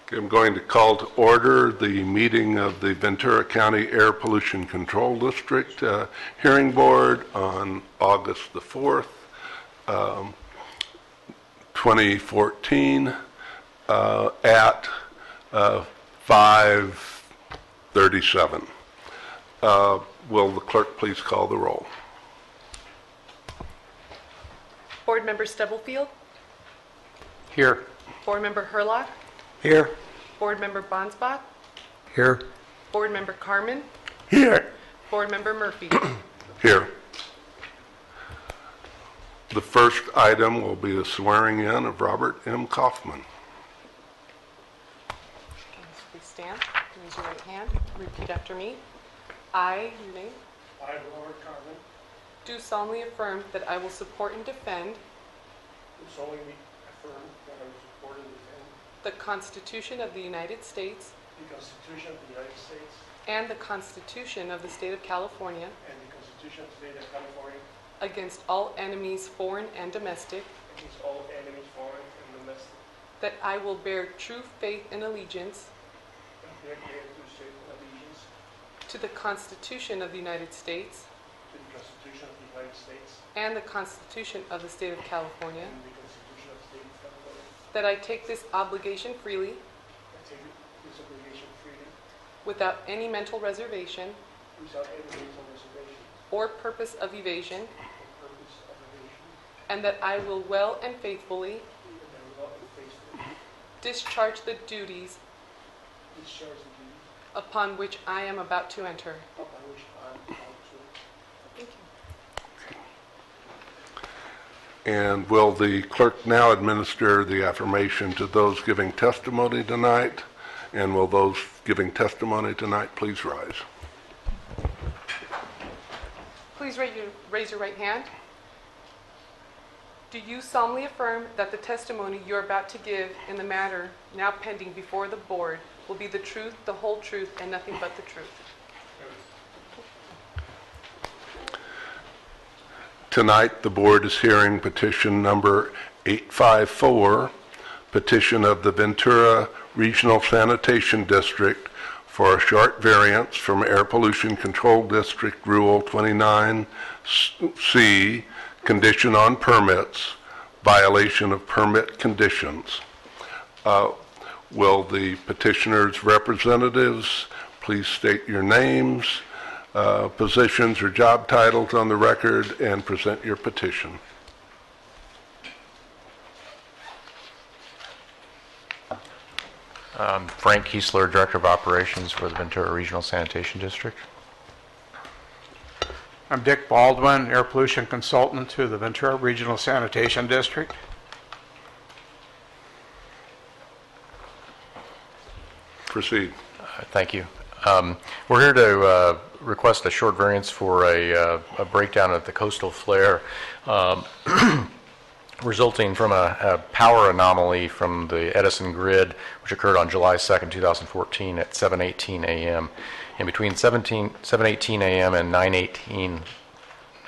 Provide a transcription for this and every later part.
Okay, I'm going to call to order the meeting of the Ventura County Air Pollution Control District Hearing Board on August the 4th, 2014 at 5:37. Will the clerk please call the roll? Board Member Stubblefield? Here. Board Member Herlock? Here. Board Member Bonsbach? Here. Board Member Carmen? Here. Board Member Murphy? Here. The first item will be the swearing in of Robert M. Kaufman. Please stand. Raise your right hand. Repeat after me. I, your name, I, Robert Carmen, do solemnly affirm that I will support and defend do solemnly affirm that I will support and defend the Constitution of the United States the Constitution of the United States and the Constitution of the State of California and the Constitution of the State of California against all enemies, foreign and domestic, against all enemies, foreign and domestic, that I will bear true faith and allegiance and bear true faith and allegiance to the Constitution of the United States to the Constitution of the United States and the Constitution of the State of California, and the Constitution of the State of California. that I take this obligation freely I take this obligation freely without any mental reservation without any reason, reservation, or purpose of evasion, or purpose of evasion, and that I will well and faithfully and that I will not faithfully discharge the duties discharge the duties upon which I am about to enter. upon which I am about to. Thank you. And will the clerk now administer the affirmation to those giving testimony tonight? And will those giving testimony tonight please rise? Please raise your right hand. Do you solemnly affirm that the testimony you're about to give in the matter now pending before the board will be the truth, the whole truth, and nothing but the truth? Tonight, the board is hearing petition number 854, petition of the Ventura Regional Sanitation District for a short variance from Air Pollution Control District Rule 29C, condition on permits, violation of permit conditions. Will the petitioner's representatives please state your names, positions or job titles on the record, and present your petition. Frank Kiesler, Director of Operations for the Ventura Regional Sanitation District. I'm Dick Baldwin, Air Pollution Consultant to the Ventura Regional Sanitation District. Proceed. Thank you. We're here to request a short variance for a breakdown of the coastal flare resulting from a power anomaly from the Edison grid, which occurred on July 2nd, 2014 at 7:18 a.m. And between 7:18 a.m. and 9:18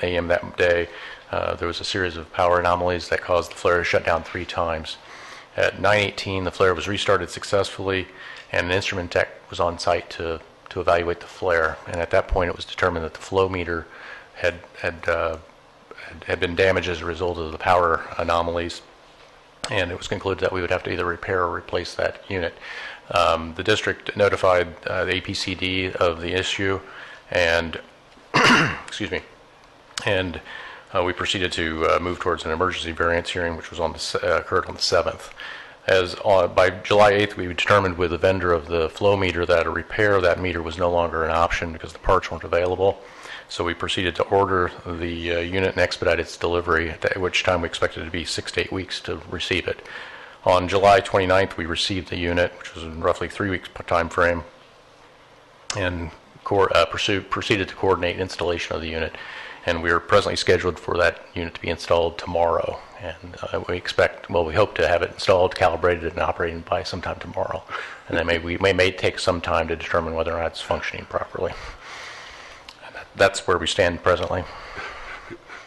a.m. that day, there was a series of power anomalies that caused the flare to shut down 3 times. At 9:18, the flare was restarted successfully, and an instrument tech was on site to evaluate the flare. And at that point, it was determined that the flow meter had been damaged as a result of the power anomalies, and it was concluded that we would have to either repair or replace that unit. The district notified the APCD of the issue, and excuse me, and we proceeded to move towards an emergency variance hearing, which was occurred on the 7th. By July 8th, we determined with the vendor of the flow meter that a repair of that meter was no longer an option because the parts weren't available. So we proceeded to order the unit and expedite its delivery, at which time we expected it to be 6 to 8 weeks to receive it. On July 29th, we received the unit, which was in roughly 3 weeks time frame, and proceeded to coordinate installation of the unit. And we are presently scheduled for that unit to be installed tomorrow. And we hope to have it installed, calibrated, and operating by sometime tomorrow. And then we may take some time to determine whether or not it's functioning properly. And that's where we stand presently.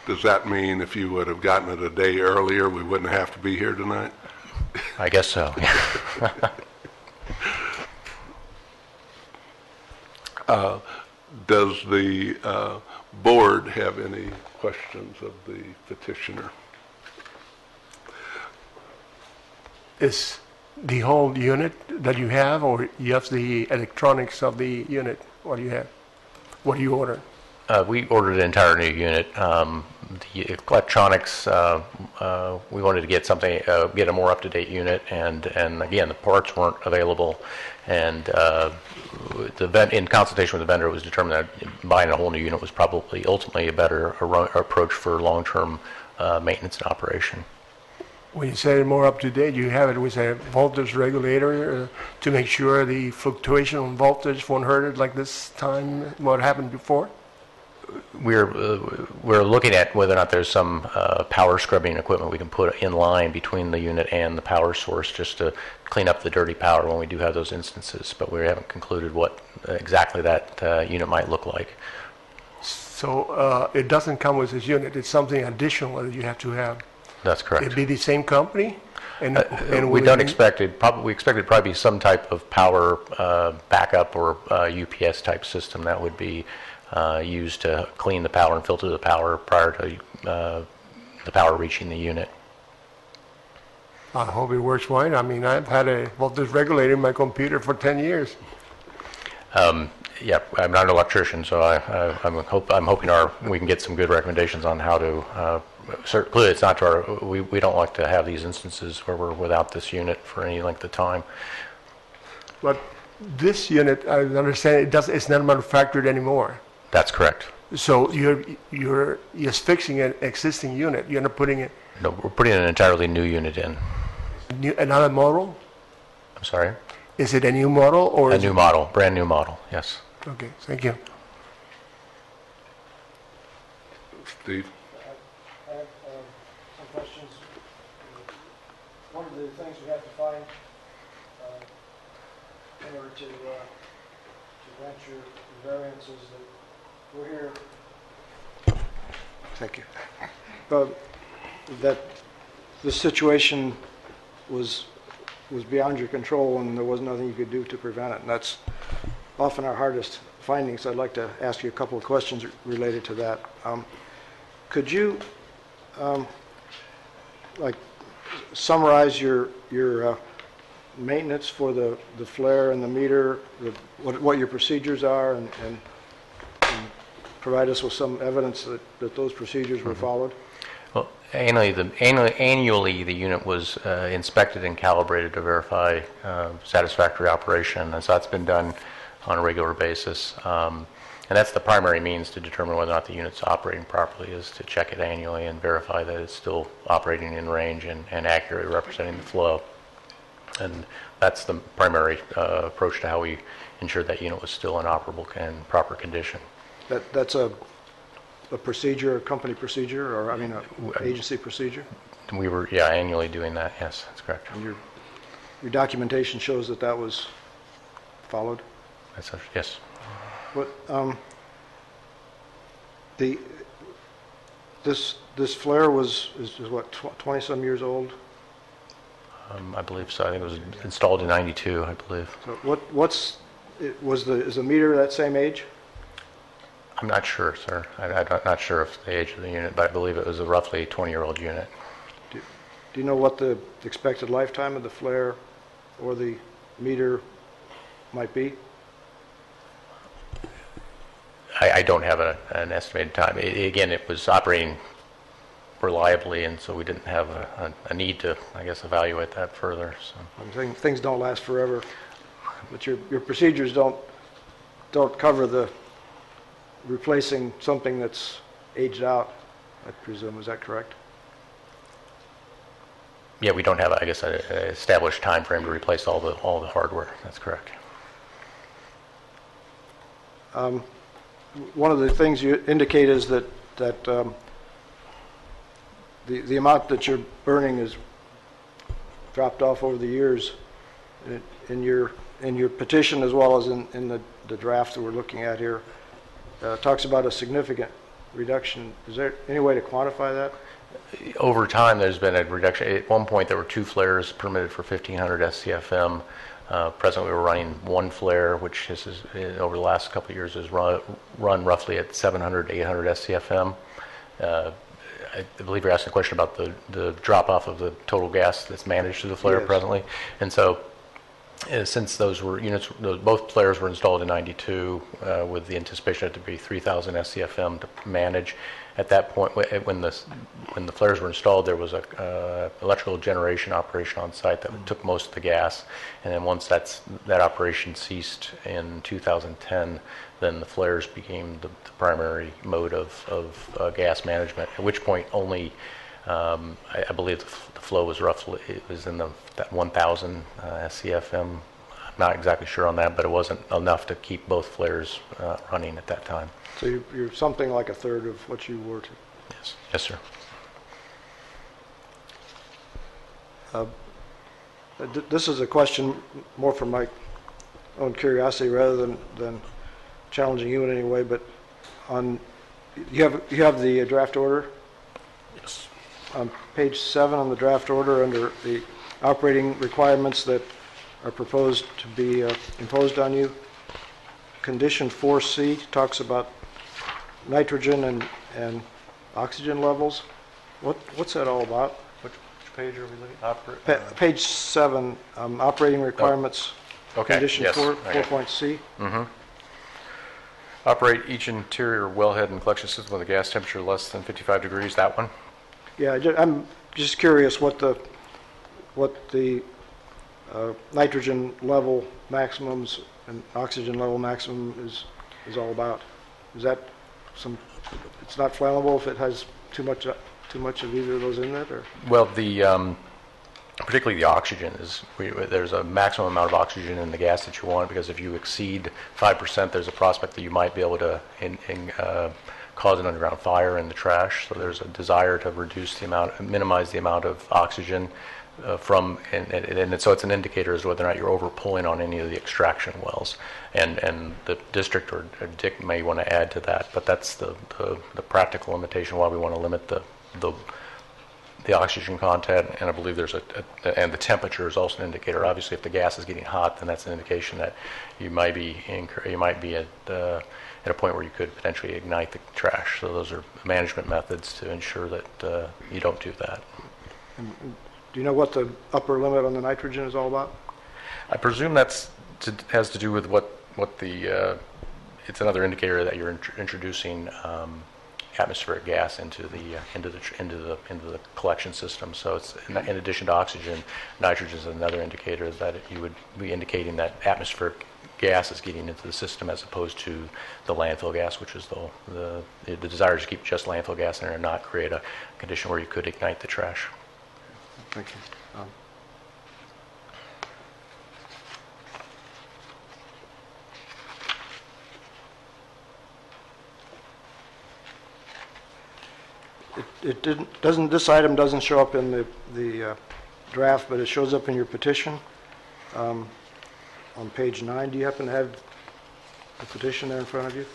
Does that mean if you would have gotten it a day earlier, we wouldn't have to be here tonight? I guess so. Does the board have any questions of the petitioner? Is the whole unit that you have, or just the electronics of the unit? What do you have? What do you order? We ordered an entire new unit. The electronics, we wanted to get something, get a more up-to-date unit, and again, the parts weren't available. And in consultation with the vendor, it was determined that buying a whole new unit was probably ultimately a better approach for long-term maintenance and operation. When you say more up to date, you have it with a voltage regulator to make sure the fluctuation in voltage won't hurt it like this time, what happened before? We're looking at whether or not there's some power scrubbing equipment we can put in line between the unit and the power source just to clean up the dirty power when we do have those instances, but we haven't concluded what exactly that unit might look like. So it doesn't come with this unit, it's something additional that you have to have. That's correct. It'd be the same company? And We don't expect it. We expect it to probably be some type of power backup or UPS type system that would be used to clean the power and filter the power prior to the power reaching the unit. I hope it works fine. I mean, I've had a voltage regulator in my computer for 10 years. Yeah, I'm not an electrician, so I'm hoping we can get some good recommendations on how to. Clearly, it's not to our. We don't like to have these instances where we're without this unit for any length of time. But this unit, I understand, it's not manufactured anymore. That's correct. So you're just fixing an existing unit. You're not putting it No, we're putting an entirely new unit in. another model. I'm sorry. Is it a new model or A new model, brand new model. Yes. Okay, thank you. Steve? I have some questions. One of the things we have to find in order to grant your variance is that we're here. Thank you. That the situation was beyond your control and there was nothing you could do to prevent it. And that's often our hardest findings. I'd like to ask you a couple of questions related to that. Could you summarize your maintenance for the flare and the meter, what your procedures are, and provide us with some evidence that those procedures were followed? Well, annually, the unit was inspected and calibrated to verify satisfactory operation, and so that's been done on a regular basis. And that's the primary means to determine whether or not the unit's operating properly, is to check it annually and verify that it's still operating in range and accurately representing the flow. And that's the primary approach to how we ensured that unit was still in operable and proper condition. That's a procedure, a company procedure, or an agency procedure? We were, annually doing that. Yes, that's correct. And your documentation shows that was followed? Yes. What this flare is what, 20-some years old? I believe so. I think it was installed in '92, I believe. So is the meter that same age? I'm not sure, sir. I'm not sure of the age of the unit, but I believe it was a roughly 20-year-old unit. Do you know what the expected lifetime of the flare or the meter might be? I don't have an estimated time. Again, it was operating reliably, and so we didn't have a need to, I guess, evaluate that further. So. I'm saying things don't last forever, but your procedures don't cover the replacing something that's aged out, I presume. Is that correct? Yeah, we don't have, I guess, an established time frame to replace all the hardware. That's correct. One of the things you indicate is that the amount that you're burning is dropped off over the years. In your petition, as well as in the draft that we're looking at here, talks about a significant reduction. Is there any way to quantify that? Over time, there's been a reduction. At one point, there were 2 flares permitted for 1,500 SCFM. Presently, we're running one flare, which over the last couple of years has run roughly at 700 to 800 SCFM. I believe you're asking a question about the drop-off of the total gas that's managed through the flare Yes. presently. And so since those were both flares were installed in 92 with the anticipation it to be 3,000 SCFM to manage. At that point, when the flares were installed, there was a electrical generation operation on site that took most of the gas, and then once that operation ceased in 2010, then the flares became the primary mode of gas management. At which point, only I believe the flow was in that 1,000 SCFM. I'm not exactly sure on that, but it wasn't enough to keep both flares running at that time. So you're something like a third of what you were to. Yes, sir. This is a question more from my own curiosity rather than challenging you in any way, but you have the draft order? Yes. On page 7 on the draft order, under the operating requirements that are proposed to be imposed on you, condition 4C talks about nitrogen and oxygen levels. What's that all about? Which page are we looking at? Page 7, operating requirements, Okay, condition yes, 4, okay. 4.C. Operate each interior wellhead and collection system with a gas temperature less than 55 degrees, that one? Yeah, I'm just curious what the nitrogen level maximums and oxygen level maximum is all about. Is that it's not flammable if it has too much of either of those in it, or? Well, particularly the oxygen there's a maximum amount of oxygen in the gas that you want, because if you exceed 5%, there's a prospect that you might be able to cause an underground fire in the trash. So there's a desire to minimize the amount of oxygen so it's an indicator as to whether or not you're over pulling on any of the extraction wells, and the district or Dick may want to add to that, but that's the practical limitation why we want to limit the oxygen content. And I believe and the temperature is also an indicator. Obviously, if the gas is getting hot, then that's an indication that you might be at a point where you could potentially ignite the trash. So those are management methods to ensure that you don't do that. Do you know what the upper limit on the nitrogen is all about? I presume has to do with it's another indicator that you're introducing atmospheric gas into the collection system. So it's in addition to oxygen, nitrogen is another indicator that you would be indicating that atmospheric gas is getting into the system as opposed to the landfill gas, which is the desire to keep just landfill gas in there and not create a condition where you could ignite the trash. Thank you. This item doesn't show up in the draft, but it shows up in your petition on page 9. Do you happen to have the petition there in front of you?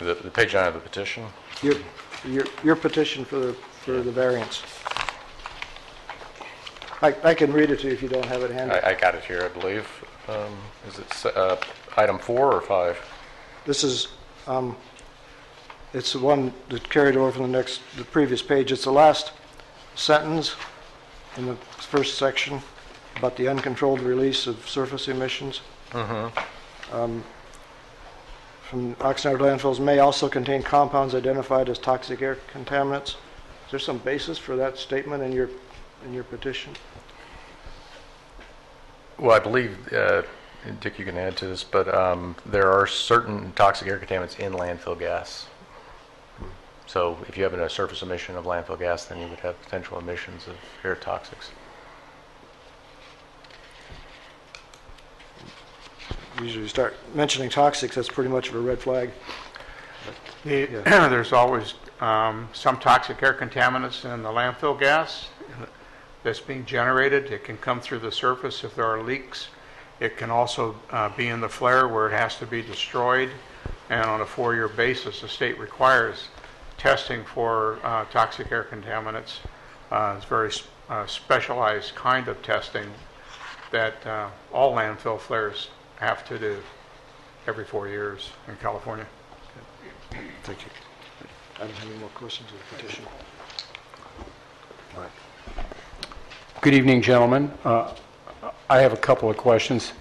The page 9 of the petition? Your petition for the variance. I can read it to you if you don't have it handy. I got it here, I believe. Is it item 4 or 5? This is, it's the one that carried over from the previous page. It's the last sentence in the first section about the uncontrolled release of surface emissions. From oxygen landfills may also contain compounds identified as toxic air contaminants. Is there some basis for that statement in your petition? Well, I believe, Dick, you can add to this, but there are certain toxic air contaminants in landfill gas. So if you have a surface emission of landfill gas, then you would have potential emissions of air toxics. Usually you start mentioning toxics, that's pretty much of a red flag. There's always some toxic air contaminants in the landfill gas that's being generated. It can come through the surface if there are leaks. It can also be in the flare where it has to be destroyed. And on a 4-year basis, the state requires testing for toxic air contaminants. It's very specialized kind of testing that all landfill flares have to do every 4 years in California. Thank you. I don't have any more questions of the petition. Good evening, gentlemen. I have a couple of questions.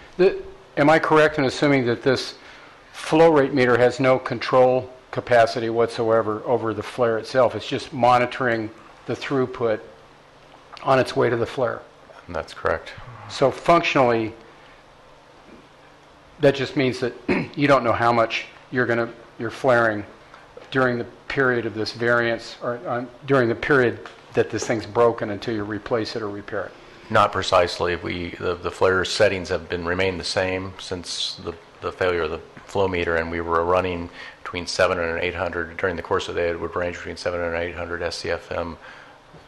Am I correct in assuming that this flow rate meter has no control capacity whatsoever over the flare itself? It's just monitoring the throughput on its way to the flare. That's correct. So functionally, that just means that you don't know how much you're flaring during the period of this variance, or during the period that this thing's broken until you replace it or repair it. Not precisely. The flare settings have remained the same since the failure of the flow meter, and we were running between 700 and 800 during the course of the day. It would range between 700 and 800 SCFM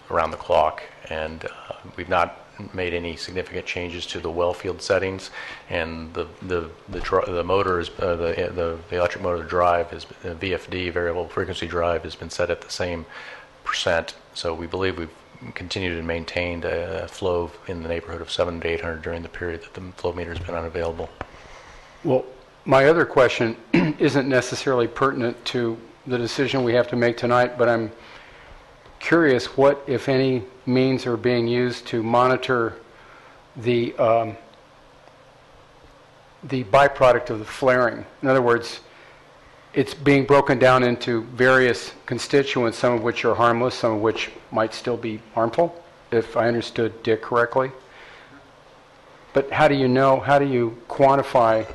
around the clock, and we've not made any significant changes to the well field settings, and the motor is the electric motor drive is VFD, variable frequency drive, has been set at the same percent. So we believe we've continued and maintained a flow in the neighborhood of 700 to 800 during the period that the flow meter has been unavailable. Well, my other question isn't necessarily pertinent to the decision we have to make tonight, but I'm curious what, if any, means are being used to monitor the byproduct of the flaring. In other words, it's being broken down into various constituents, some of which are harmless, some of which might still be harmful, if I understood Dick correctly. But how do you know, how do you quantify?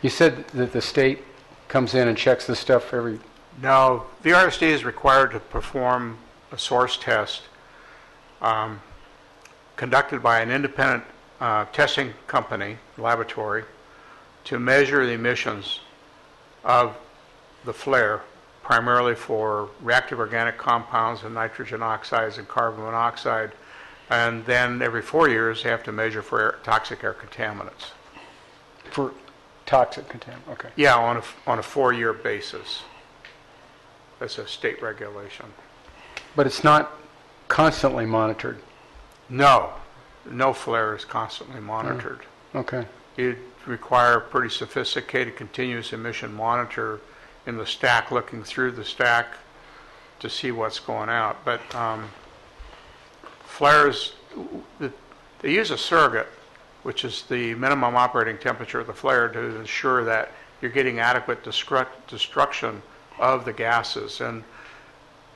You said that the state comes in and checks this stuff every... No, the RSD is required to perform a source test conducted by an independent testing company, laboratory, to measure the emissions of the flare, primarily for reactive organic compounds and nitrogen oxides and carbon monoxide, and then every 4 years they have to measure for toxic air contaminants. For toxic contaminants, okay. Yeah, on a 4-year basis. That's a state regulation. But it's not constantly monitored. No flare is constantly monitored. Okay. You'd require a pretty sophisticated continuous emission monitor in the stack, looking through the stack to see what's going out. But flares, they use a surrogate, which is the minimum operating temperature of the flare, to ensure that you're getting adequate destruction of the gases. And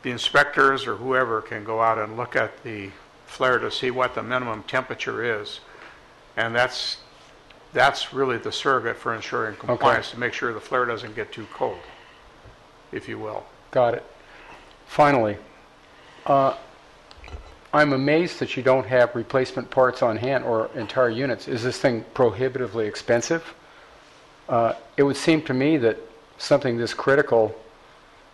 the inspectors or whoever can go out and look at the flare to see what the minimum temperature is. And that's really the surrogate for ensuring compliance, Okay. to make sure the flare doesn't get too cold, if you will. Got it. Finally, I'm amazed that you don't have replacement parts on hand or entire units. Is this thing prohibitively expensive? It would seem to me that something this critical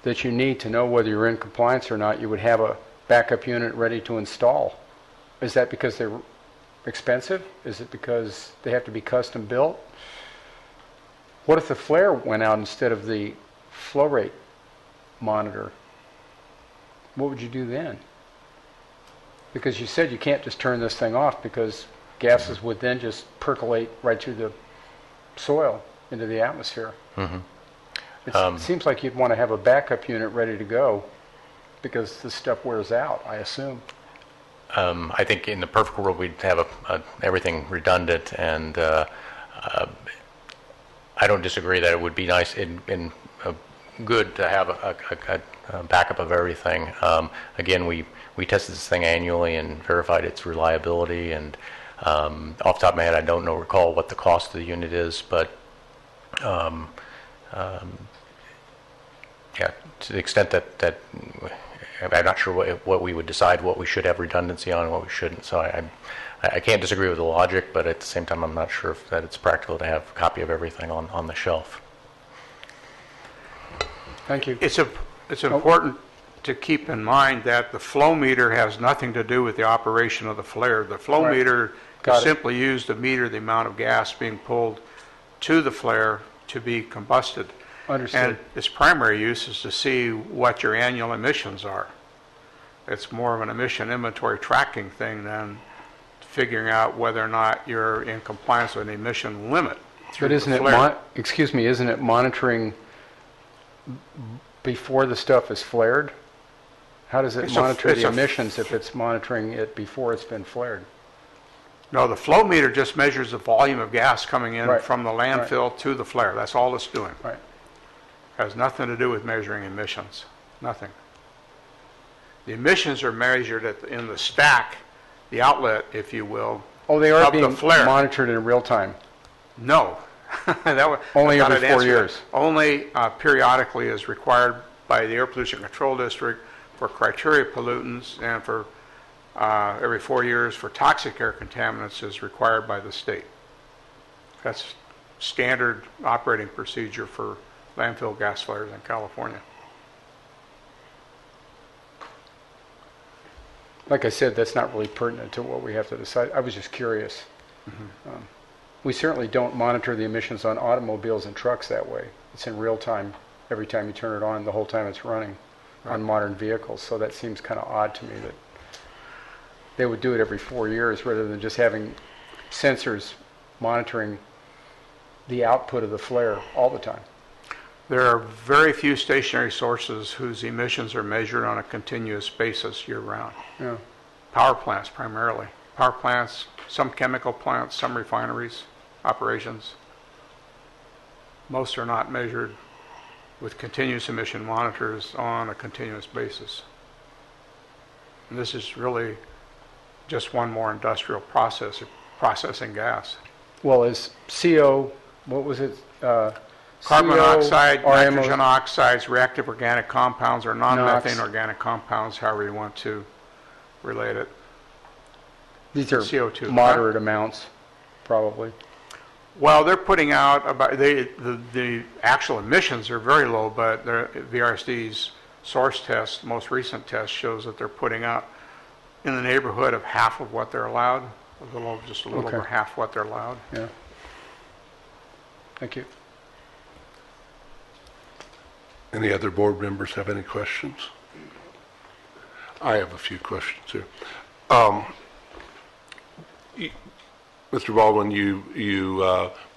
that you need to know whether you're in compliance or not, you would have a backup unit ready to install. Is that because they're expensive? Is it because they have to be custom built? What if the flare went out instead of the flow rate monitor? What would you do then? Because you said you can't just turn this thing off because gases would then just percolate right through the soil into the atmosphere. Mm-hmm. It seems like you'd want to have a backup unit ready to go because this stuff wears out, I assume. I think in the perfect world we'd have everything redundant, and I don't disagree that it would be nice and good to have a backup of everything. Again, we tested this thing annually and verified its reliability, and off the top of my head I don't recall what the cost of the unit is, but yeah, to the extent that I'm not sure what we would decide, what we should have redundancy on and what we shouldn't. So I can't disagree with the logic, but at the same time I'm not sure if that it's practical to have a copy of everything on the shelf. Thank you. It's important to keep in mind that the flow meter has nothing to do with the operation of the flare. The flow Right. meter Got is it. simply used to meter the amount of gas being pulled to the flare to be combusted. Understood. And its primary use is to see what your annual emissions are. It's more of an emission inventory tracking thing than figuring out whether or not you're in compliance with an emission limit through But isn't the it, flare. excuse me, isn't it monitoring before the stuff is flared? How does it monitor the emissions if it's monitoring it before it's been flared? No, the flow meter just measures the volume of gas coming in Right. from the landfill to the flare. That's all it's doing. Right. Has nothing to do with measuring emissions. Nothing. The emissions are measured in the stack, the outlet, if you will. Oh, they are of the being flare. monitored in real time? No. Only I thought every I'd 4 answer years? that. Only periodically as required by the Air Pollution Control District for criteria pollutants, and for every 4 years for toxic air contaminants is required by the state. That's standard operating procedure for landfill gas flares in California. Like I said, that's not really pertinent to what we have to decide. I was just curious. We certainly don't monitor the emissions on automobiles and trucks that way. It's in real time, every time you turn it on, the whole time it's running on modern vehicles. So that seems kind of odd to me that they would do it every 4 years rather than just having sensors monitoring the output of the flare all the time. There are very few stationary sources whose emissions are measured on a continuous basis year-round. Yeah. Power plants primarily. Power plants, some chemical plants, some refineries, operations. Most are not measured with continuous emission monitors on a continuous basis. And this is really just one more industrial process, processing gas. Well, is CO, what was it? Carbon CO, monoxide, RMO nitrogen oxides, reactive organic compounds, or non-methane NOx. organic compounds, however you want to relate it. These are CO2. moderate amounts, probably. Well, they're putting out about, the actual emissions are very low, but VRSD's source test, most recent test, shows that they're putting out in the neighborhood of half of what they're allowed, just a little Okay. over half what they're allowed. Yeah. Thank you. Any other board members have any questions? I have a few questions here. Mr. Baldwin, you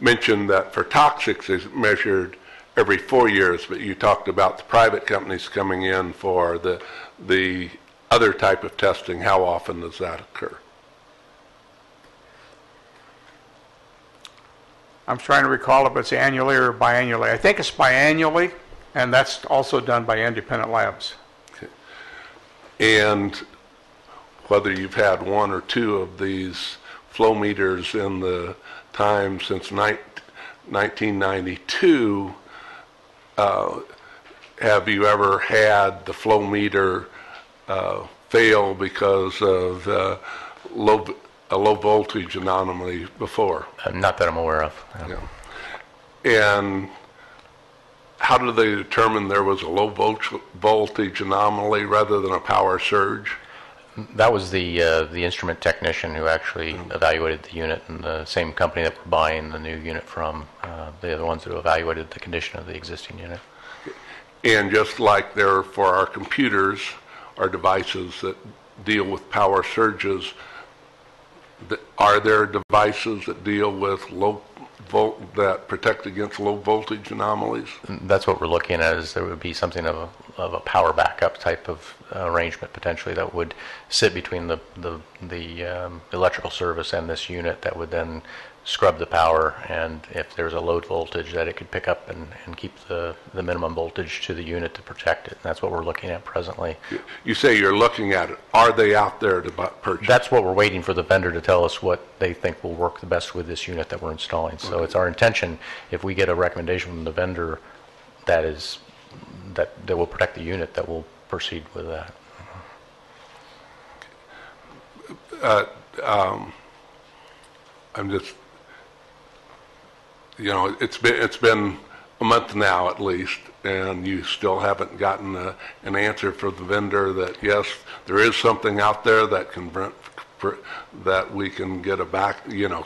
mentioned that for toxics is measured every 4 years, but you talked about the private companies coming in for the other type of testing. How often does that occur? I'm trying to recall if it's annually or biannually. I think it's biannually, and that's also done by independent labs. And whether you've had one or two of these flow meters in the time since 1992, have you ever had the flow meter fail because of a low voltage anomaly before? Not that I'm aware of. Yeah. And how do they determine there was a low voltage anomaly rather than a power surge? That was the instrument technician who actually evaluated the unit, and the same company that we're buying the new unit from. They're the ones who evaluated the condition of the existing unit. And just like there for our computers, our devices that deal with power surges, are there devices that deal with that protect against low voltage anomalies? That's what we're looking at, is there would be something of a power backup type of arrangement potentially that would sit between the electrical service and this unit that would then scrub the power, and if there's a low voltage that it could pick up and keep the minimum voltage to the unit to protect it. And that's what we're looking at presently. You say you're looking at it. Are they out there to purchase? That's what we're waiting for the vendor to tell us what they think will work the best with this unit that we're installing. So it's our intention, if we get a recommendation from the vendor that will protect the unit, that we'll proceed with that. I'm just, it's been a month now at least, and you still haven't gotten an answer from the vendor that yes, there is something out there that can that we can get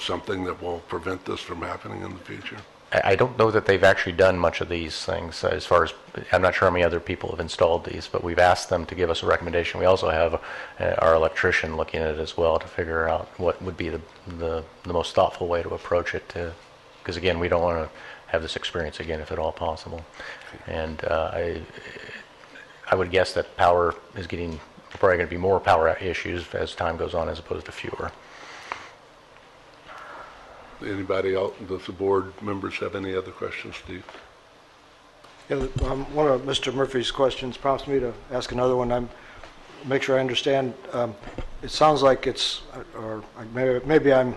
something that will prevent this from happening in the future. I don't know that they've actually done much of these things as far as, I'm not sure how many other people have installed these, but we've asked them to give us a recommendation. We also have our electrician looking at it as well to figure out what would be the most thoughtful way to approach it, because again, we don't want to have this experience again if at all possible. And I would guess that power is getting, probably going to be more power issues as time goes on as opposed to fewer. Anybody else, does the board members have any other questions, Steve? Yeah, one of Mr. Murphy's questions prompts me to ask another one. Make sure I understand. It sounds like it's, or maybe I'm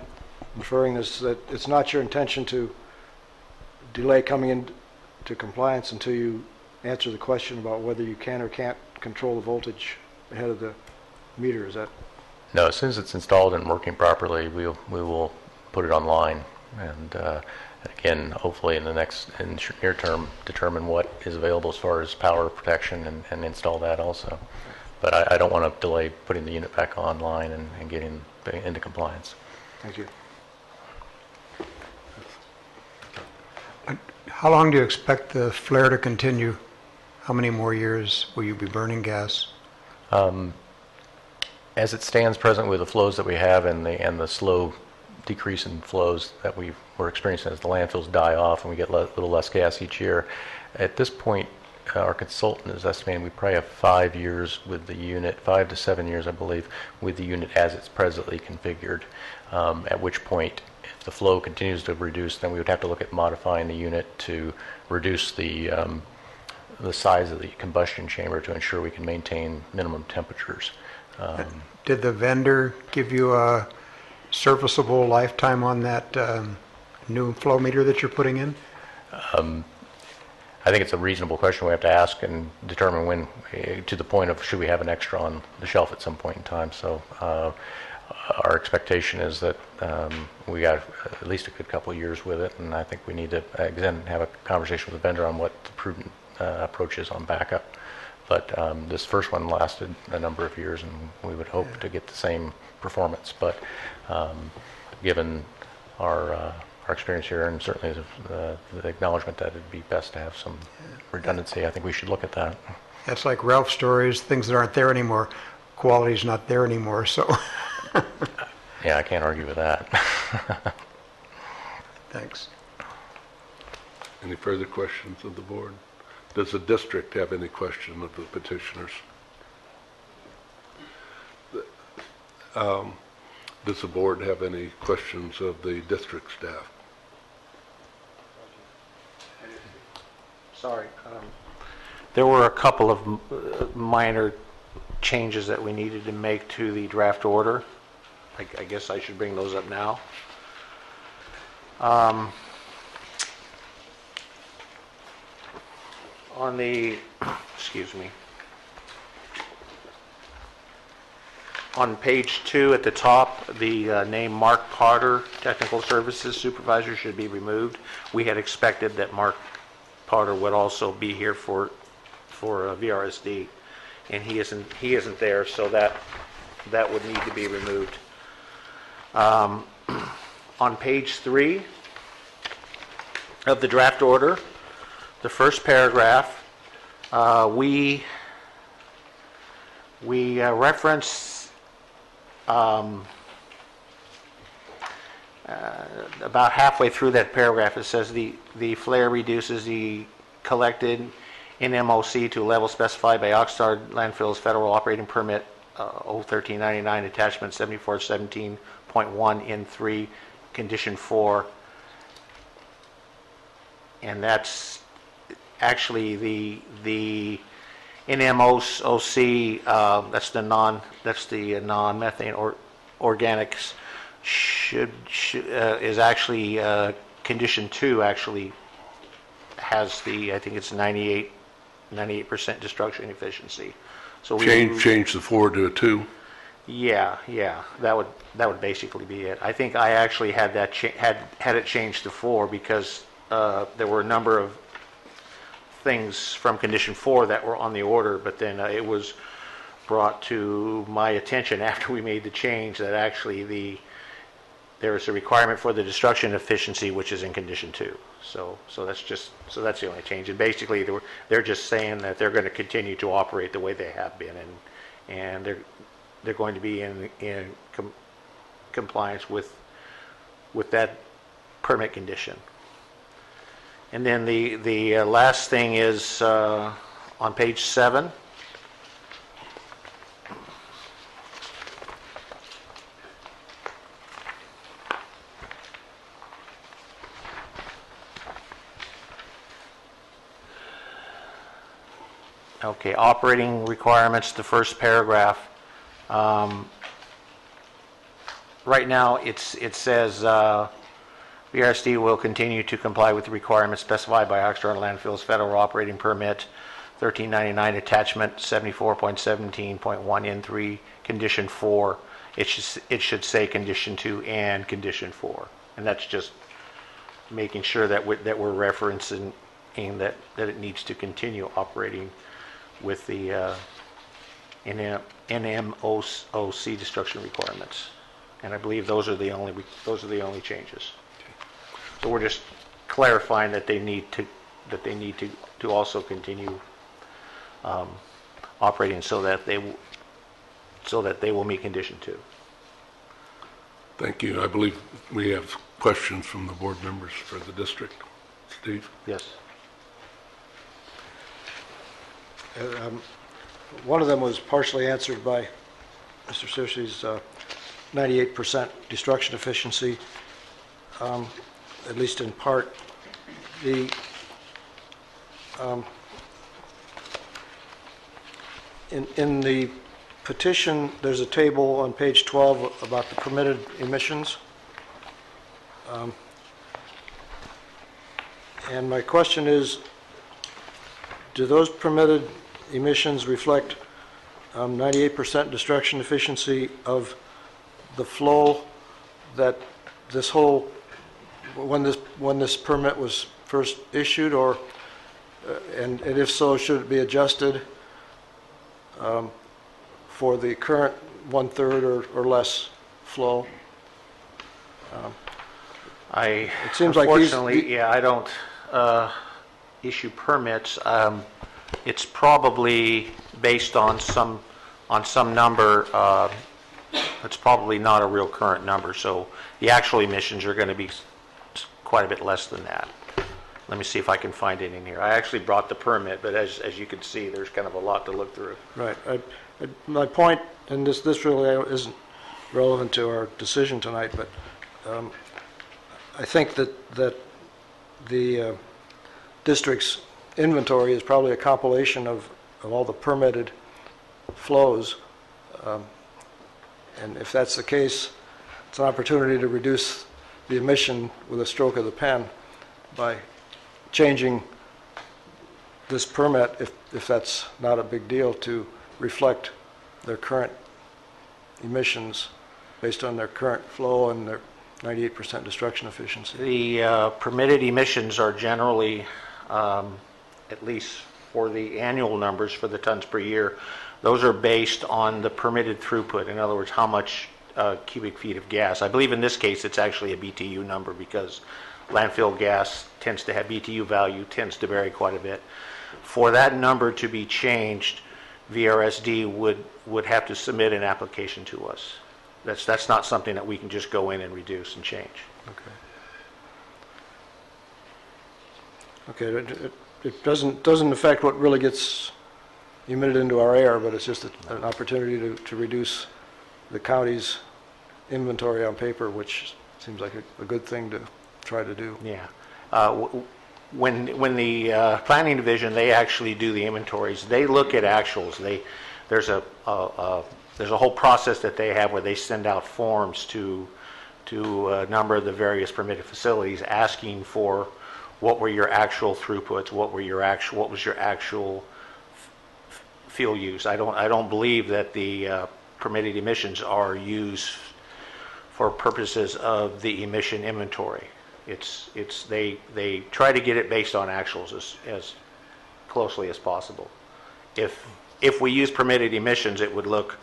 inferring this, that it's not your intention to delay coming into compliance until you answer the question about whether you can or can't control the voltage ahead of the meter. Is that? No, as soon as it's installed and working properly, we will put it online, and again, hopefully in the near term, determine what is available as far as power protection and install that also. But I don't want to delay putting the unit back online and getting into compliance. Thank you. How long do you expect the flare to continue? How many more years will you be burning gas? As it stands present with the flows that we have and the slow decrease in flows that we're experiencing as the landfills die off and we get a little less gas each year, at this point, our consultant is estimating we probably have 5 years with the unit, 5 to 7 years, I believe, with the unit as it's presently configured. At which point, if the flow continues to reduce, then we would have to look at modifying the unit to reduce the size of the combustion chamber to ensure we can maintain minimum temperatures. Did the vendor give you a serviceable lifetime on that new flow meter that you're putting in? I think it's a reasonable question we have to ask and determine when, to the point of should we have an extra on the shelf at some point in time. So our expectation is that we got at least a good couple of years with it, and I think we need to, again, have a conversation with the vendor on what the prudent approach is on backup. But this first one lasted a number of years, and we would hope to get the same performance. But given our experience here, and certainly the acknowledgement that it'd be best to have some redundancy, I think we should look at that. That's like Ralph's stories, things that aren't there anymore. Quality's not there anymore, so. Yeah, I can't argue with that. Thanks. Any further questions of the board? Does the district have any question of the petitioners? Does the board have any questions of the district staff? Sorry. There were a couple of minor changes that we needed to make to the draft order. I guess I should bring those up now. On the, excuse me, on page 2 at the top, the name Mark Potter, Technical Services Supervisor, should be removed. We had expected that Mark Potter would also be here for VRSD, and he isn't there, so that would need to be removed. On page 3 of the draft order, the first paragraph, we reference about halfway through that paragraph. It says the flare reduces the collected NMOC to a level specified by Oxnard Landfill's Federal Operating Permit 01399, attachment 7417.1 in 3, condition 4, and that's actually the NMOC, that's the non-methane organics, is actually condition 2. Actually has I think it's 98% destruction efficiency. So we change the 4 to a 2. Yeah, that would basically be it. I think I actually had that had it changed to 4 because there were a number of things from condition 4 that were on the order, but then it was brought to my attention after we made the change that actually there is a requirement for the destruction efficiency, which is in condition 2. So that's the only change. And basically, they're just saying that they're going to continue to operate the way they have been, and they're going to be in compliance with that permit condition. And then the last thing is on page 7. Okay, operating requirements, the first paragraph. Right now, it says BRSD will continue to comply with the requirements specified by Oxnard Landfill's Federal Operating Permit 1399 Attachment 74.17.1 N3, Condition 4. It should say Condition 2 and Condition 4. And that's just making sure that we're referencing that it needs to continue operating with the NMOC destruction requirements, and I believe those are the only changes. So we're just clarifying that they need to also continue operating so that they will meet condition 2. Thank you. I believe we have questions from the board members for the district. Steve? Yes. One of them was partially answered by Mr. Searcy's 98% destruction efficiency, at least in part. In the petition, there's a table on page 12 about the permitted emissions. And my question is, do those permitted emissions reflect 98% destruction efficiency of the flow that this whole, when this permit was first issued, or and if so, should it be adjusted for the current 1/3 or less flow? It seems like unfortunately, I don't issue permits. It's probably based on some number. It's probably not a real current number, so the actual emissions are going to be quite a bit less than that. Let me see if I can find it in here. I actually brought the permit, but as you can see, there's kind of a lot to look through. Right. My point, and this really isn't relevant to our decision tonight, but I think that the district's inventory is probably a compilation of all the permitted flows. And if that's the case, it's an opportunity to reduce the emission with a stroke of the pen by changing this permit, if that's not a big deal, to reflect their current emissions based on their current flow and their 98% destruction efficiency. The permitted emissions are generally, at least for the annual numbers for the tons per year, those are based on the permitted throughput. In other words, how much cubic feet of gas. I believe in this case it's actually a BTU number, because landfill gas tends to have BTU value, tends to vary quite a bit. For that number to be changed, VRSD would have to submit an application to us. That's not something that we can just go in and reduce and change. Okay. It doesn't affect what really gets emitted into our air, but it's just an opportunity to reduce the county's inventory on paper, which seems like a good thing to try to do. Yeah. When the planning division, they actually do the inventories. They look at actuals. There's a whole process that they have where they send out forms to a number of the various permitted facilities asking for what were your actual throughputs, what was your actual fuel use. I don't believe that the permitted emissions are used for purposes of the emission inventory. They try to get it based on actuals as closely as possible. If we use permitted emissions, it would look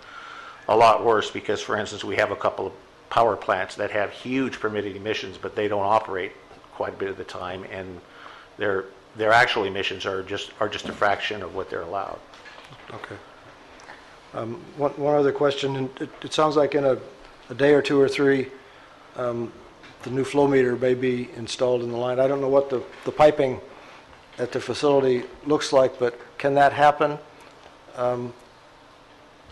a lot worse, because, for instance, we have a couple of power plants that have huge permitted emissions, but they don't operate quite a bit of the time, and their actual emissions are just a fraction of what they're allowed. Okay. One other question, and it sounds like in a day or two or three, the new flow meter may be installed in the line. I don't know what the piping at the facility looks like, but can that happen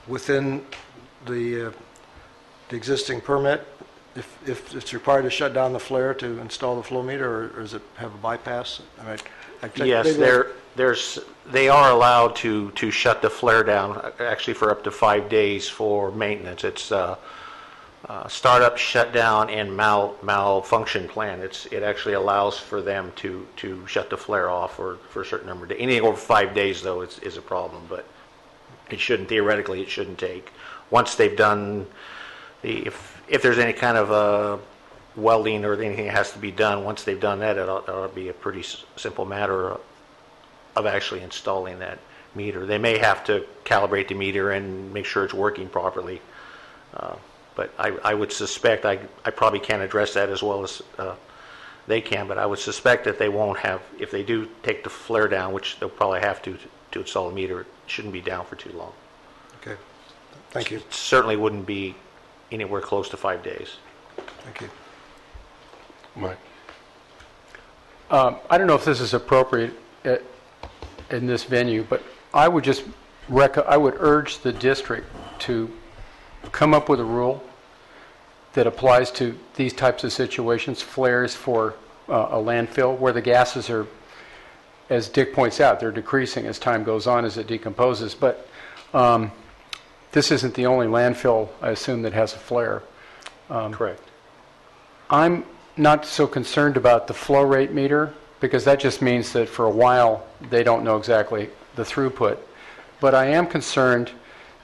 within the existing permit? If it's required to shut down the flare to install the flow meter, or does it have a bypass? Yes, they are allowed to shut the flare down, actually for up to 5 days for maintenance. It's startup, shutdown, and malfunction plan. It actually allows for them to shut the flare off for a certain number of days. Anything over 5 days, though, is a problem, but theoretically, it shouldn't take. Once they've done if there's any kind of welding or anything that has to be done, once they've done that, it'll be a pretty simple matter of actually installing that meter. They may have to calibrate the meter and make sure it's working properly, but I would suspect, I probably can't address that as well as they can, but I would suspect that they won't have, if they do take the flare down, which they'll probably have to install a meter, it shouldn't be down for too long. Okay. Thank you. It certainly wouldn't be anywhere close to 5 days. Thank you. Mike? I don't know if this is appropriate in this venue, but I would just I would urge the district to come up with a rule that applies to these types of situations, flares for a landfill, where the gases are, as Dick points out, they're decreasing as time goes on as it decomposes. But this isn't the only landfill, I assume, that has a flare. Correct. I'm not so concerned about the flow rate meter, because that just means that for a while they don't know exactly the throughput. But I am concerned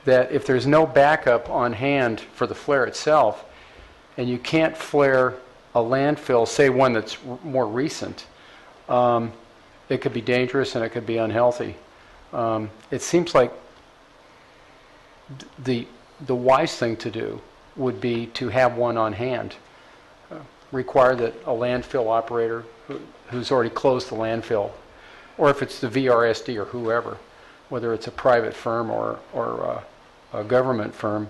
that if there's no backup on hand for the flare itself, and you can't flare a landfill, say one that's more recent, it could be dangerous and it could be unhealthy. It seems like the wise thing to do would be to have one on hand. Require that a landfill operator who's already closed the landfill, or if it's the VRSD or whoever, whether it's a private firm or a government firm,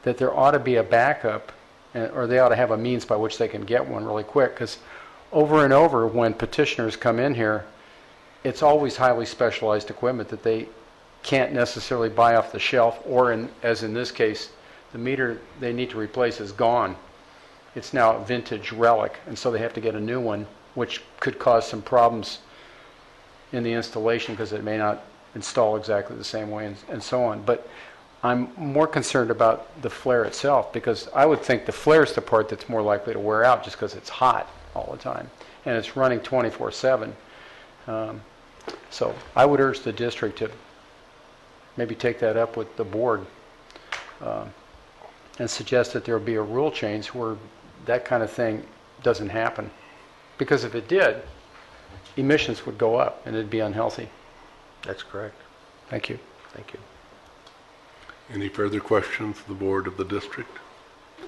that there ought to be a backup, or they ought to have a means by which they can get one really quick. Because over and over, when petitioners come in here, it's always highly specialized equipment that they can't necessarily buy off the shelf, or as in this case, the meter they need to replace is gone. It's now a vintage relic, and so they have to get a new one, which could cause some problems in the installation because it may not install exactly the same way, and so on. But I'm more concerned about the flare itself, because I would think the flare is the part that's more likely to wear out just because it's hot all the time, and it's running 24/7. So I would urge the district to maybe take that up with the board and suggest that there be a rule change where that kind of thing doesn't happen. Because if it did, emissions would go up and it'd be unhealthy. That's correct. Thank you. Thank you. Any further questions of the board of the district?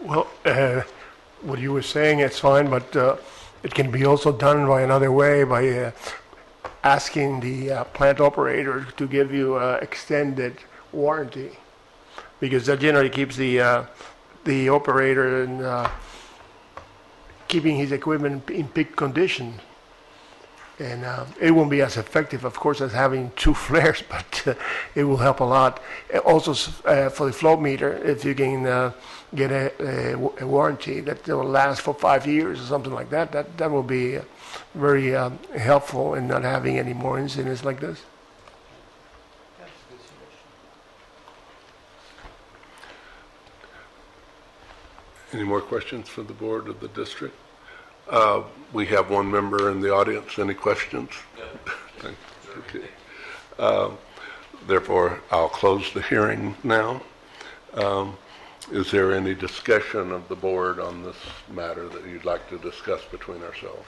Well, what you were saying, it's fine, but it can be also done by another way, by asking the plant operator to give you extended warranty, because that generally keeps the operator in keeping his equipment in peak condition. And it won't be as effective, of course, as having two flares, but it will help a lot. Also, for the flow meter, if you can get a warranty that will last for 5 years or something like that, that will be very helpful in not having any more incidents like this. Any more questions for the board of the district? We have one member in the audience. Any questions? No. Okay. Therefore, I'll close the hearing now. Is there any discussion of the board on this matter that you'd like to discuss between ourselves?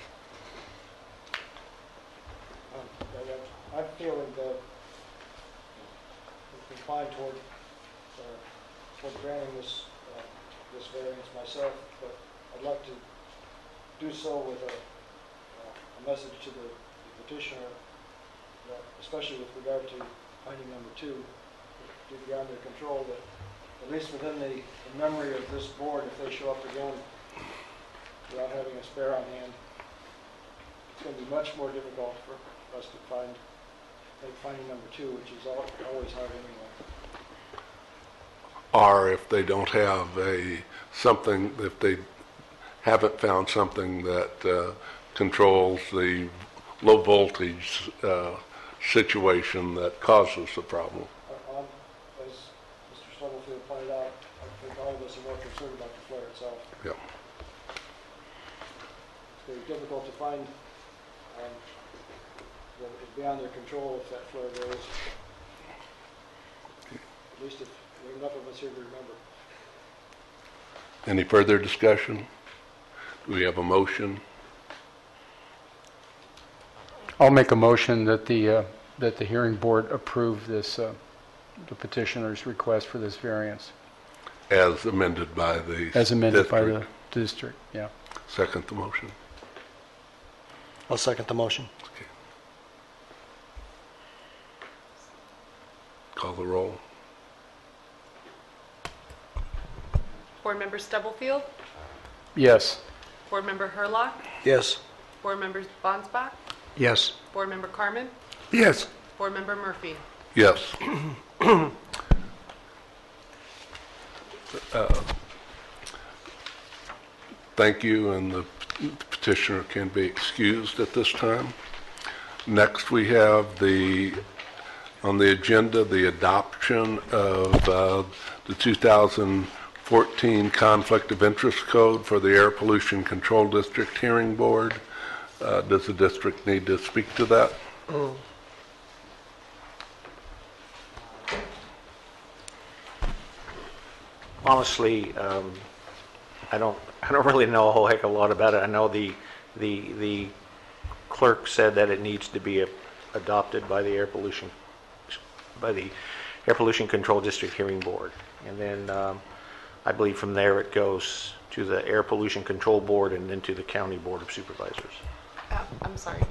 I'm feeling that it's inclined toward granting this variance myself, but I'd like to do so with a message to the petitioner, that especially with regard to finding number 2, to be under control, that at least within the memory of this board, if they show up again without having a spare on hand, it's going to be much more difficult for us to find finding number 2, which is always hard anyway. Or if they don't have if they haven't found something that controls the low voltage situation that causes the problem. As Mr. Stubblefield pointed out, I think all of us are more concerned about the flare itself. Yeah. It's very difficult to find that it's beyond their control if that flare goes. At least if there are enough of us here to remember. Any further discussion? Do we have a motion? I'll make a motion that the hearing board approve this, the petitioner's request for this variance. As amended by the As amended district. by the district, yeah. Second the motion. I'll second the motion. Okay. Call the roll. Board Member Stubblefield, Yes. Board Member Herlock, Yes. Board Member Bonsbach, Yes. Board Member Carmen, Yes. Board Member Murphy. Yes. Thank you, and the petitioner can be excused at this time. Next, we have on the agenda, the adoption of the 2014 Conflict of Interest Code for the Air Pollution Control District Hearing Board. Does the district need to speak to that? Honestly, I don't really know a whole heck of a lot about it. I know the clerk said that it needs to be adopted by the Air Pollution Control District Hearing Board, and then I believe from there it goes to the Air Pollution Control Board and then to the County Board of Supervisors. I'm sorry.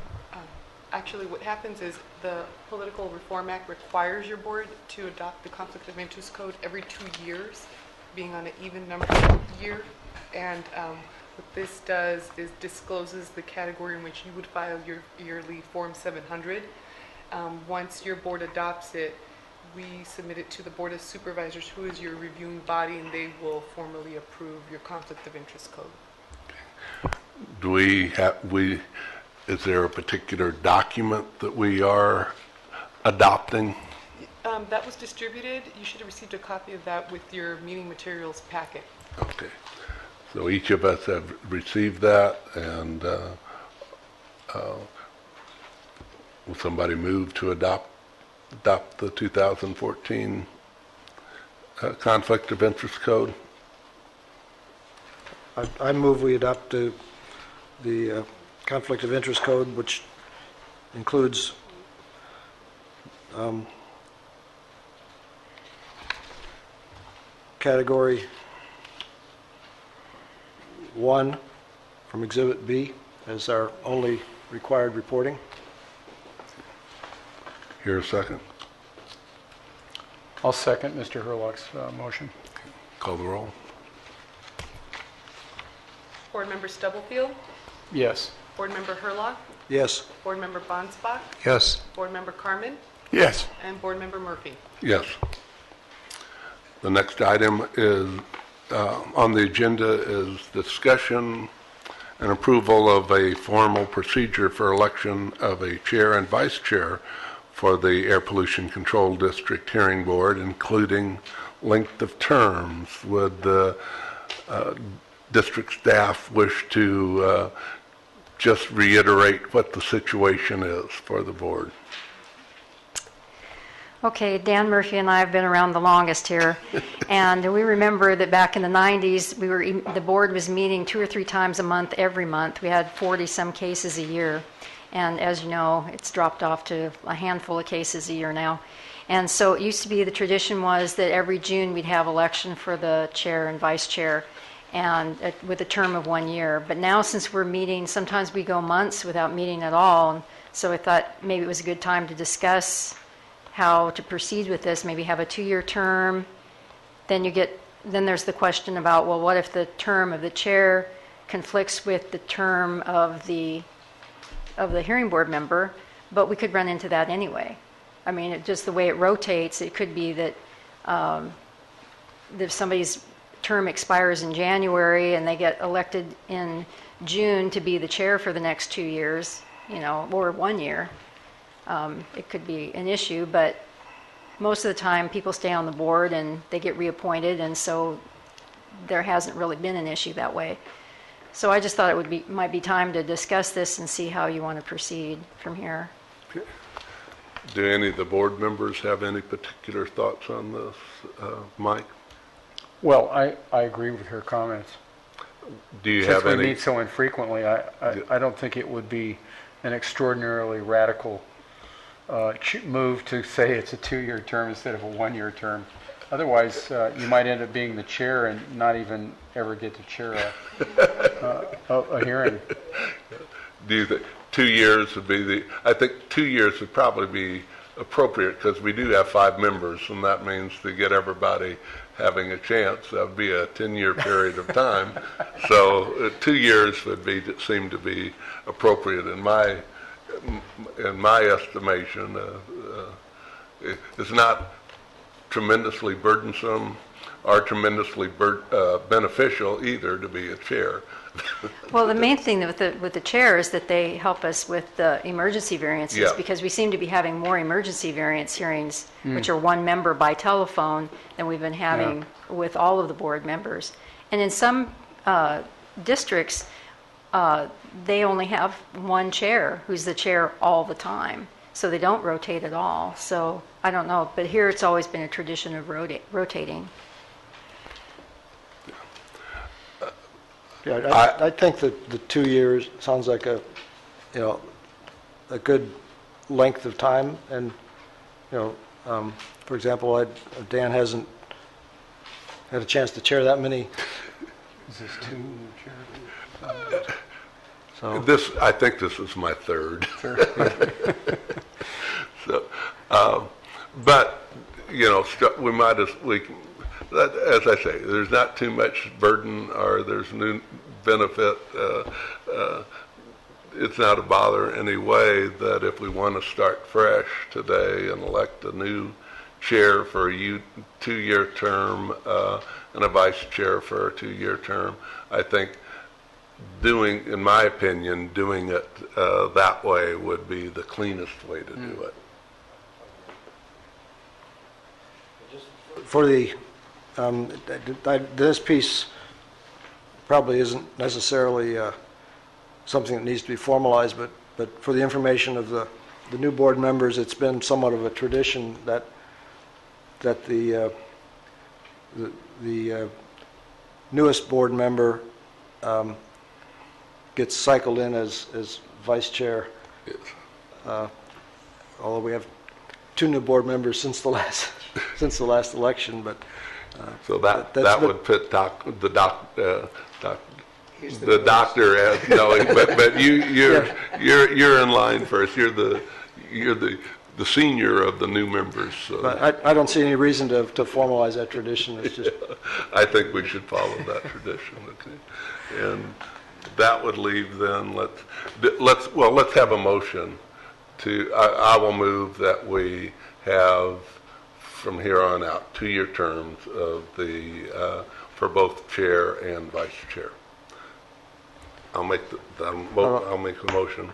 Actually, what happens is the Political Reform Act requires your board to adopt the Conflict of Interest Code every 2 years, being on an even number year. And what this does is discloses the category in which you would file your yearly Form 700. Once your board adopts it, we submit it to the Board of Supervisors, who is your reviewing body, and they will formally approve your Conflict of Interest Code. Is there a particular document that we are adopting? That was distributed. You should have received a copy of that with your meeting materials packet. Okay. So each of us have received that, and will somebody move to adopt the 2014 Conflict of Interest Code? I move we adopt the Conflict of Interest Code, which includes category 1 from Exhibit B as our only required reporting. Here a second. I'll second Mr. Herlock's motion. Call the roll. Board Member Stubblefield, Yes. Board Member Herlock, Yes. Board Member Bonsbach, Yes. Board Member Carmen, Yes. and Board Member Murphy. Yes. The next item is on the agenda is discussion and approval of a formal procedure for election of a chair and vice chair for the Air Pollution Control District Hearing Board, including length of terms. Would the district staff wish to just reiterate what the situation is for the board? Okay, Dan Murphy and I have been around the longest here, and we remember that back in the 90s, the board was meeting 2 or 3 times a month every month. We had 40-some cases a year, and as you know, it's dropped off to a handful of cases a year now. And so it used to be the tradition was that every June we'd have election for the chair and vice chair, and with a term of 1 year. But now, since we're meeting, sometimes we go months without meeting at all. So I thought maybe it was a good time to discuss how to proceed with this. Maybe have a 2-year term. Then there's the question about, well, what if the term of the chair conflicts with the term of the hearing board member? But we could run into that anyway. I mean, just the way it rotates, it could be that if somebody's term expires in January and they get elected in June to be the chair for the next 2 years, or 1 year, it could be an issue. But most of the time, people stay on the board and they get reappointed, and so there hasn't really been an issue that way. So I just thought it might be time to discuss this and see how you want to proceed from here. Do any of the board members have any particular thoughts on this? Mike? Well, I agree with her comments. Do you Since have we any? meet so infrequently, I don't think it would be an extraordinarily radical move to say it's a 2-year term instead of a 1-year term. Otherwise, you might end up being the chair and not even ever get to chair a hearing. Do you think 2 years would be I think 2 years would probably be appropriate, because we do have 5 members, and that means to get everybody having a chance, that would be a 10-year period of time. So 2 years would seem to be appropriate in my estimation. It's not tremendously burdensome or tremendously beneficial either to be a chair. Well, the main thing with the chair is that they help us with the emergency variances, Yeah. because we seem to be having more emergency variance hearings, which are 1 member by telephone, than we've been having with all of the board members. And in some districts, they only have 1 chair who's the chair all the time, so they don't rotate at all. So I don't know, but here it's always been a tradition of rotating. Yeah, I think that the 2 years sounds like a good length of time. And, for example, Dan hasn't had a chance to chair that many. Is this 2 So, I think this is my 3rd. So, but we might as I say, there's not too much burden or there's new benefit. It's not a bother in any way that if we want to start fresh today and elect a new chair for a 2-year term and a vice chair for a 2-year term, I think in my opinion, doing it that way would be the cleanest way to do it. for the, this piece probably isn't necessarily something that needs to be formalized, but for the information of the new board members, it's been somewhat of a tradition that the newest board member gets cycled in as vice chair. Yes. Although we have 2 new board members since the last election, but So that would put the doctor as knowing, but you're in line first. You're the senior of the new members. So. But I don't see any reason to formalize that tradition. It's just. I think we should follow that tradition. Okay, and that would leave then. Let's have a motion to. I will move that we have from here on out 2-year terms of the for both chair and vice chair. I'll make the motion.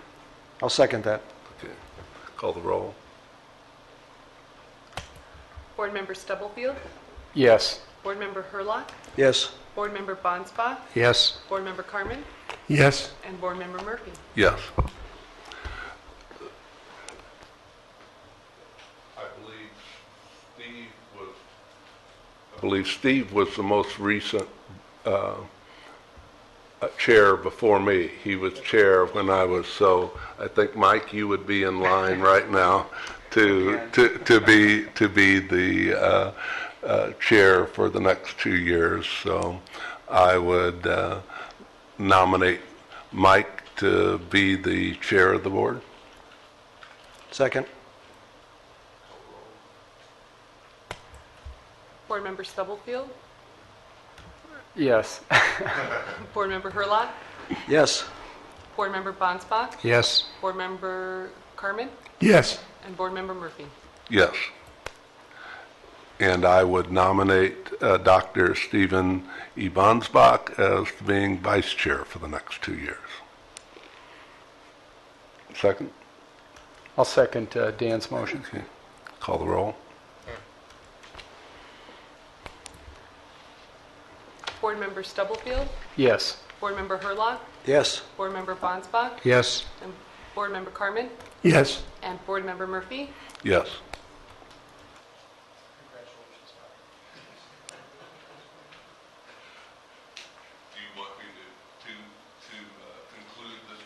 I'll second that. Okay. Call the roll. Board Member Stubblefield, Yes. Board Member Herlock, Yes. Board Member Bonspa, Yes. Board Member Carmen, Yes. and Board Member Murphy. Yes. I believe Steve was the most recent chair before me. He was chair when I was, so I think, Mike, you would be in line right now to be the chair for the next 2 years. So I would nominate Mike to be the chair of the board. Second? Board Member Stubblefield, Yes. Board Member Herlock, Yes. Board Member Bonsbach, Yes. Board Member Carmen, Yes. and Board Member Murphy. Yes. And I would nominate Dr. Stephen E. Bonsbach as being vice chair for the next 2 years. Second? I'll second Dan's motion. Okay. Call the roll. Board Member Stubblefield, Yes. Board Member Herlock, Yes. Board Member Bonsbach, Yes. and Board Member Carmen, Yes. and Board Member Murphy. Yes. Do you want me to conclude this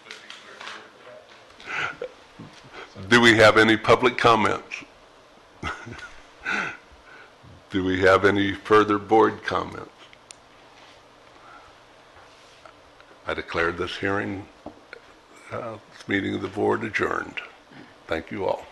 particular? Do we have any public comments? Do we have any further board comments? I declare this hearing, this meeting of the board adjourned. Thank you all.